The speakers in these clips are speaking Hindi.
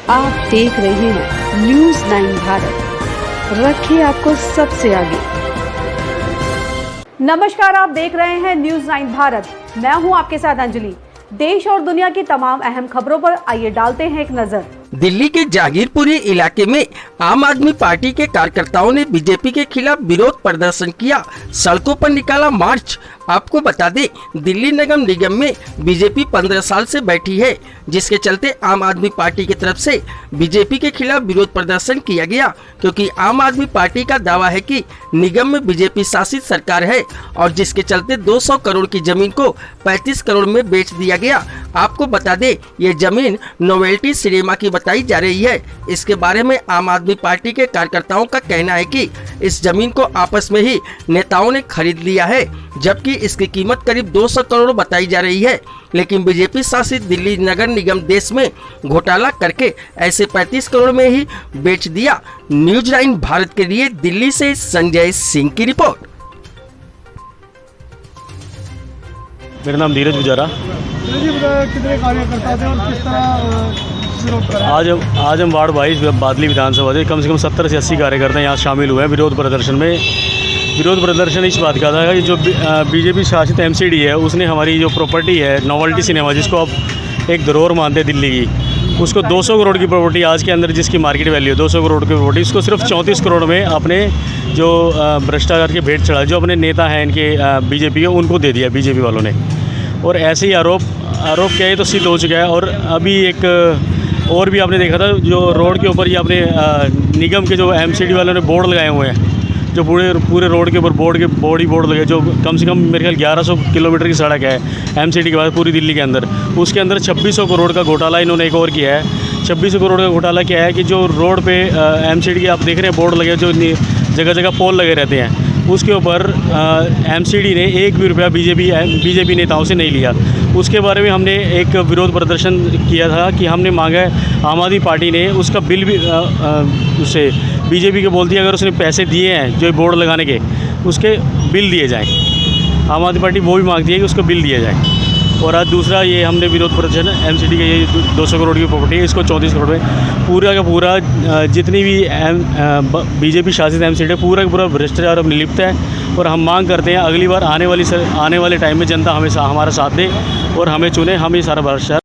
आप देख रहे हैं न्यूज़ 9 भारत, रखिए आपको सबसे आगे। नमस्कार, आप देख रहे हैं न्यूज़ 9 भारत। मैं हूं आपके साथ अंजलि। देश और दुनिया की तमाम अहम खबरों पर आइए डालते हैं एक नजर। दिल्ली के जागीरपुरी इलाके में आम आदमी पार्टी के कार्यकर्ताओं ने बीजेपी के खिलाफ विरोध प्रदर्शन किया, सड़कों पर निकाला मार्च। आपको बता दें, दिल्ली नगर निगम में बीजेपी 15 साल से बैठी है, जिसके चलते आम आदमी पार्टी की तरफ से बीजेपी के खिलाफ विरोध प्रदर्शन किया गया, क्योंकि आम आदमी पार्टी का दावा है कि निगम में बीजेपी शासित सरकार है और जिसके चलते 200 करोड़ की जमीन को 35 करोड़ में बेच दिया गया। आपको बता दें, ये जमीन नोवेल्टी सिनेमा की बताई जा रही है। इसके बारे में आम आदमी पार्टी के कार्यकर्ताओं का कहना है कि इस जमीन को आपस में ही नेताओं ने खरीद लिया है, जबकि इसकी कीमत करीब 200 करोड़ बताई जा रही है। लेकिन बीजेपी शासित दिल्ली नगर निगम देश में घोटाला करके ऐसे 35 करोड़ में ही बेच दिया। न्यूज़ 9 भारत के लिए दिल्ली से संजय सिंह की रिपोर्ट। मेरा नाम धीरज गुजारा। कितने कार्यकर्ता थे और किस तरह आज हम वार्ड 22 बादली विधानसभा से कम 70 से 80 कार्यकर्ता यहाँ शामिल हुए हैं विरोध प्रदर्शन में। विरोध प्रदर्शन इस बात का था कि जो बीजेपी शासित एमसीडी है, उसने हमारी जो प्रॉपर्टी है नोवेल्टी सिनेमा, जिसको आप एक धरोहर मानते हैं दिल्ली की, उसको 200 करोड़ की प्रॉपर्टी आज के अंदर जिसकी मार्केट वैल्यू है 200 करोड़ की प्रॉपर्टी, इसको सिर्फ 34 करोड़ में अपने जो भ्रष्टाचार के भेंट चढ़ा, जो अपने नेता हैं इनके बीजेपी के, उनको दे दिया बीजेपी वालों ने। और ऐसे ही आरोप क्या है तो सिद्ध हो चुका है। और अभी एक और भी आपने देखा था, जो रोड के ऊपर ये अपने निगम के जो एमसीडी वालों ने बोर्ड लगाए हुए हैं, जो पूरे रोड के ऊपर बॉडी बोर्ड लगे, जो कम से कम मेरे ख्याल 1100 किलोमीटर की सड़क है एमसीडी के बाद पूरी दिल्ली के अंदर, उसके अंदर 2600 करोड़ का घोटाला इन्होंने एक और किया है। 2600 करोड़ का घोटाला क्या है कि जो रोड पे एमसीडी के आप देख रहे हैं बोर्ड लगे, जो जगह जगह पोल लगे रहते हैं, उसके ऊपर एमसीडी ने एक भी रुपया बीजेपी नेताओं से नहीं लिया। उसके बारे में हमने एक विरोध प्रदर्शन किया था कि हमने मांगा है आम आदमी पार्टी ने उसका बिल भी उसे बीजेपी को बोल दिया, अगर उसने पैसे दिए हैं जो बोर्ड लगाने के, उसके बिल दिए जाएं। आम आदमी पार्टी वो भी मांगती है कि उसको बिल दिया जाए। और आज दूसरा ये हमने विरोध प्रदर्शन एमसीडी के ये 200 करोड़ की प्रॉपर्टी है, इसको 34 करोड़ में पूरा का पूरा जितनी भी बीजेपी शासित एमसीडी है पूरा का पूरा भ्रष्टाचार में लिप्त है। और हम मांग करते हैं अगली बार आने वाले टाइम में जनता हमेशा हमारा साथ दे और हमें चुने, हम ये सारा भ्रष्टाचार।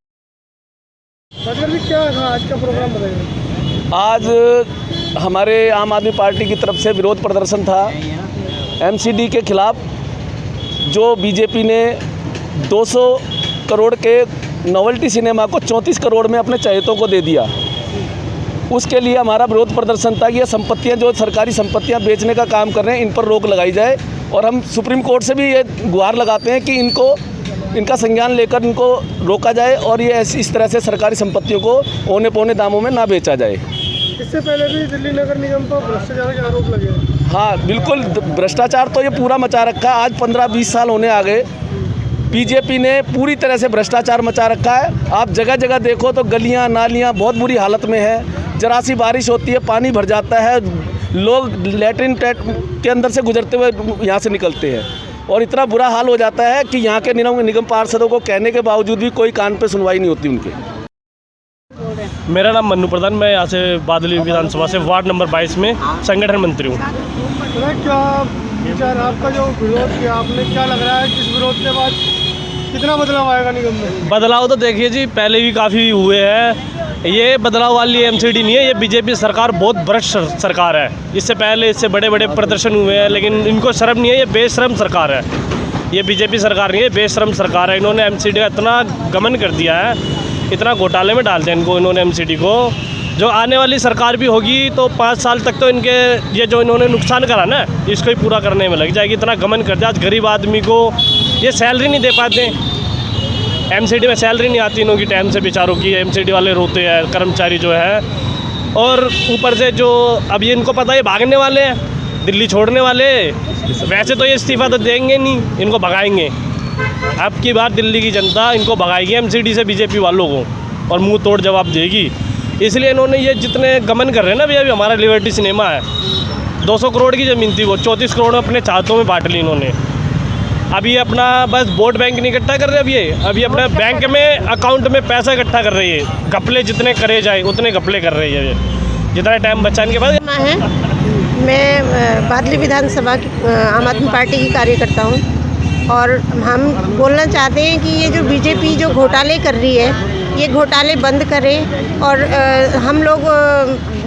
क्या आज का प्रोग्राम बताइए। आज हमारे आम आदमी पार्टी की तरफ से विरोध प्रदर्शन था एमसीडी के खिलाफ, जो बीजेपी ने 200 करोड़ के नोवेल्टी सिनेमा को 34 करोड़ में अपने चहेतों को दे दिया। उसके लिए हमारा विरोध प्रदर्शन था कि ये संपत्तियां, जो सरकारी संपत्तियां बेचने का काम कर रहे हैं, इन पर रोक लगाई जाए। और हम सुप्रीम कोर्ट से भी ये गुहार लगाते हैं कि इनका संज्ञान लेकर इनको रोका जाए और ये इस तरह से सरकारी संपत्तियों को औने पौने दामों में ना बेचा जाए। इससे पहले भी दिल्ली नगर निगम पर भ्रष्टाचार के आरोप लगे। हाँ बिल्कुल, भ्रष्टाचार तो ये पूरा मचा रखा है। आज 15-20 साल होने आ गए, बीजेपी ने पूरी तरह से भ्रष्टाचार मचा रखा है। आप जगह जगह देखो तो गलियां नालियां बहुत बुरी हालत में है। जरा सी बारिश होती है पानी भर जाता है, लोग लैट्रिन के अंदर से गुजरते हुए यहाँ से निकलते हैं। और इतना बुरा हाल हो जाता है कि यहाँ के निगम पार्षदों को कहने के बावजूद भी कोई कान पे सुनवाई नहीं होती उनके। मेरा नाम मन्नू प्रधान, मैं यहाँ से बादली विधानसभा से वार्ड नंबर 22 में संगठन मंत्री हूँ। क्या विचार आपका, जो विरोध किया आपने, क्या लग रहा है किस विरोध के बाद कितना बदलाव आएगा निगम में? बदलाव तो देखिए जी, पहले भी काफ़ी हुए हैं। ये बदलाव वाली एमसीडी नहीं है, ये बीजेपी सरकार बहुत भ्रष्ट सरकार है। इससे पहले इससे बड़े बड़े प्रदर्शन हुए हैं, लेकिन इनको शर्म नहीं है। ये बेशरम सरकार है, ये बीजेपी सरकार नहीं है, बेशरम सरकार है। इन्होंने एमसीडी का इतना गमन कर दिया है, इतना घोटाले में डाल दिया इनको इन्होंने एमसीडी को। जो आने वाली सरकार भी होगी तो 5 साल तक तो इनके ये जो इन्होंने नुकसान करा ना, इसको ही पूरा करने में लग जाएगी। इतना गमन कर दिया, आज गरीब आदमी को ये सैलरी नहीं दे पाते, एमसीडी में सैलरी नहीं आती इनकी टाइम से, बेचारों की। एमसीडी वाले रोते हैं कर्मचारी जो है। और ऊपर से जो अब ये इनको पता है भागने वाले हैं, दिल्ली छोड़ने वाले। वैसे तो ये इस्तीफा तो देंगे नहीं, इनको भगाएंगे। अब की बार दिल्ली की जनता इनको भगाएगी एमसीडी से, बीजेपी वालों को, और मुंह तोड़ जवाब देगी। इसलिए इन्होंने ये जितने गमन कर रहे हैं ना, भैया अभी हमारा लिबर्टी सिनेमा है, 200 करोड़ की ज़मीन थी, वो 34 करोड़ अपने चाहतों में बांट ली इन्होंने। अभी अपना बस वोट बैंक नहीं इकट्ठा कर रहे अभी अपने बैंक में अकाउंट में पैसा इकट्ठा कर रही है। घपले जितने करे जाए उतने घपले कर रही है ये, जितना टाइम बचा इनके पास। है मैं बादली विधानसभा की आम आदमी पार्टी की कार्यकर्ता हूँ और हम बोलना चाहते हैं कि ये जो बीजेपी जो घोटाले कर रही है ये घोटाले बंद करे और हम लोग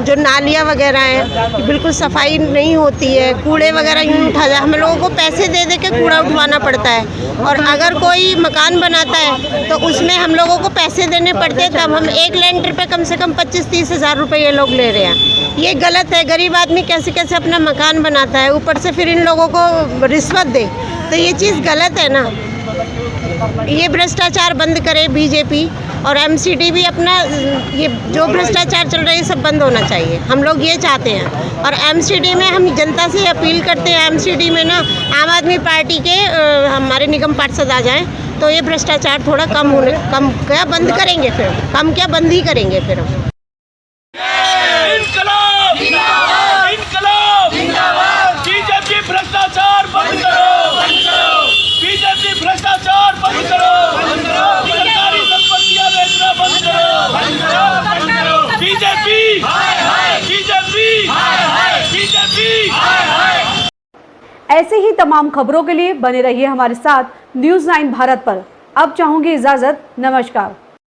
जो नालियाँ वगैरह हैं बिल्कुल सफाई नहीं होती है, कूड़े वगैरह यूँ उठा जाए, हम लोगों को पैसे दे दे के कूड़ा उठवाना पड़ता है और अगर कोई मकान बनाता है तो उसमें हम लोगों को पैसे देने पड़ते हैं, तब हम एक लेंटर पे कम से कम 25-30 हज़ार रुपये ये लोग ले रहे हैं। ये गलत है। गरीब आदमी कैसे कैसे अपना मकान बनाता है, ऊपर से फिर इन लोगों को रिश्वत दे, तो ये चीज़ गलत है ना। ये भ्रष्टाचार बंद करे बीजेपी और एमसीडी भी अपना, ये जो भ्रष्टाचार चल रहा है ये सब बंद होना चाहिए, हम लोग ये चाहते हैं। और एमसीडी में हम जनता से अपील करते हैं, एमसीडी में ना आम आदमी पार्टी के हमारे निगम पार्षद आ जाएं तो ये भ्रष्टाचार थोड़ा कम क्या बंद करेंगे, फिर कम क्या बंद ही करेंगे फिर हम। बीजेपी भ्रष्टाचार बंद करो, बीजेपी भ्रष्टाचार बंद करो, सरकारी संपत्तियां बेचना बंद करो, बीजेपी बीजेपी बीजेपी। ऐसे ही तमाम खबरों के लिए बने रहिए हमारे साथ न्यूज़ 9 भारत पर। अब चाहूंगी इजाजत, नमस्कार।